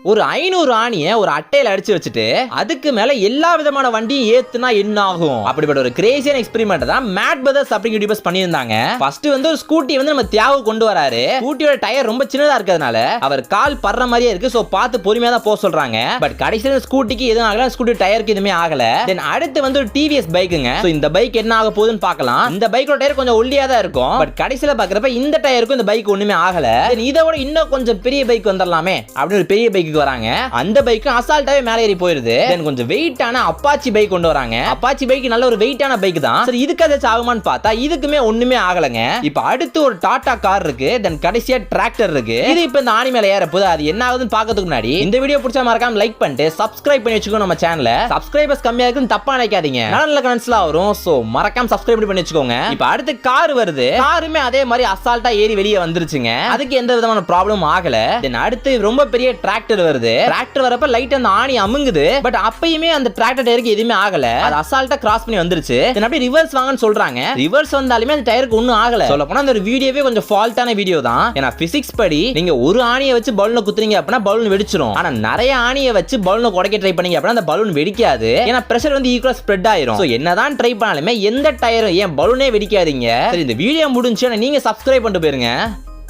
ஒரு 500 ஆணிய ஒரு அட்டையில அடிச்சு வச்சுட்டு அதுக்கு மேல எல்லா விதமான வண்டியும் ஏத்துனா என்ன ஆகும்? அப்படிப்பட்ட ஒரு கிரேசியான எக்ஸ்பெரிமெண்ட் தான் மேட் பிரதர்ஸ் அப்படிங்கிற யூடியூபர்ஸ் பண்ணியிருந்தாங்க. ஃபர்ஸ்ட் வந்து ஒரு ஸ்கூட்டி வந்து நம்ம தியாகு கொண்டு வராரு. ஸ்கூட்டியோட டயர் ரொம்ப சின்னதா இருக்கிறதுனால அவர் கால் படுற மாதிரியே இருக்கு. சோ பார்த்து பொறுமையா தான் போக சொல்றாங்க. பட் கடைசியில ஸ்கூட்டிக்கு எதுவும் ஆகல, ஸ்கூட்டி டயருக்கு எதுவுமே ஆகல. தென் அடுத்து வந்து ஒரு டிவிஎஸ் பைக்குங்க. சோ இந்த பைக் என்ன ஆக போகுதுன்னு பார்க்கலாம். இந்த பைக்கோட டயர் கொஞ்சம் ஒல்லியா தான் இருக்கும். பட் கடைசியில பாக்குறப்ப இந்த டயருக்கும் இந்த பைக் ஒண்ணுமே ஆகல. தென் இதோட இன்னும் கொஞ்சம் பெரிய பைக் வந்துடலாமே அப்படின்னு ஒரு பெரிய பைக்கு வராங்க. அந்த பைக் அசால்ட்டாவே மேலே ஏறி போயிருது. தென் கொஞ்சம் வெயிட்டான அப்பாச்சி பைக் கொண்டு வராங்க. அப்பாச்சி பைக் நல்ல ஒரு வெயிட்டான பைக் தான். சரி இதுக்கு ஏதாச்சும் ஆகுமான்னு பார்த்தா இதுக்குமே ஒண்ணுமே ஆகலங்க. இப்போ அடுத்து ஒரு டாடா கார் இருக்கு. தென் கடைசியா டிராக்டர் இருக்கு. இது இப்போ இந்த ஆணி மேல ஏற போகுது. அது என்ன ஆகுதுன்னு பார்க்கிறதுக்கு முன்னாடி இந்த வீடியோ பிடிச்சா மறக்காம லைக் பண்ணிட்டு சப்ஸ்கிரைப் பண்ணி வச்சுக்கோங்க. நம்ம சேனலை சப்ஸ்கிரைபர்ஸ் கம்மியா இருக்குன்னு தப்பா நினைக்காதீங்க. நல்ல கமெண்ட்ஸ்லாம் வரும். சோ மறக்காம சப்ஸ்கிரைப் பண்ணி வச்சுக்கோங்க. இப்போ அடுத்து கார் வருது. காருமே அதே மாதிரி அசால்ட்டா ஏறி வெளியே வந்துருச்சுங்க. அதுக்கு எந்த விதமான ப்ராப்ளம் ஆகல. தென் அடுத்து ரொம்ப பெரிய டிராக்டர் வருது. டிராக்டர் வரப்ப லைட் அந்த ஆணி அமுங்குது. பட் அப்பயுமே அந்த டிராக்டர் டயருக்கு எதுவுமே ஆகல. அது அசால்ட்டா கிராஸ் பண்ணி வந்துருச்சு. தென் அப்படியே ரிவர்ஸ் வாங்கன்னு சொல்றாங்க. ரிவர்ஸ் வந்தாலுமே அந்த டயருக்கு ஒண்ணும் ஆகல. சொல்ல போனா அந்த வீடியோவே கொஞ்சம் ஃபால்ட்டான வீடியோ தான். ஏன்னா பிசிக்ஸ் படி நீங்க ஒரு ஆணியை வச்சு பலூனை குத்துறீங்க அப்படின்னா பலூன் வெடிச்சிரும். ஆனா நிறைய ஆணியை வச்சு பலூனை உடைக்க ட்ரை பண்ணீங்க அப்படின்னா அந்த பலூன் வெடிக்காது. ஏன்னா பிரஷர் வந்து ஈக்குவலா ஸ்ப்ரெட் ஆயிரும். சோ என்னதான் ட்ரை பண்ணாலுமே எந்த டயரும் ஏன் பலூனே வெடிக்காதீங்க. சரி இந்த வீடியோ முடிஞ்சு நீங்க சப்ஸ்கிரைப் பண்ணிட்டு போயிருங்க.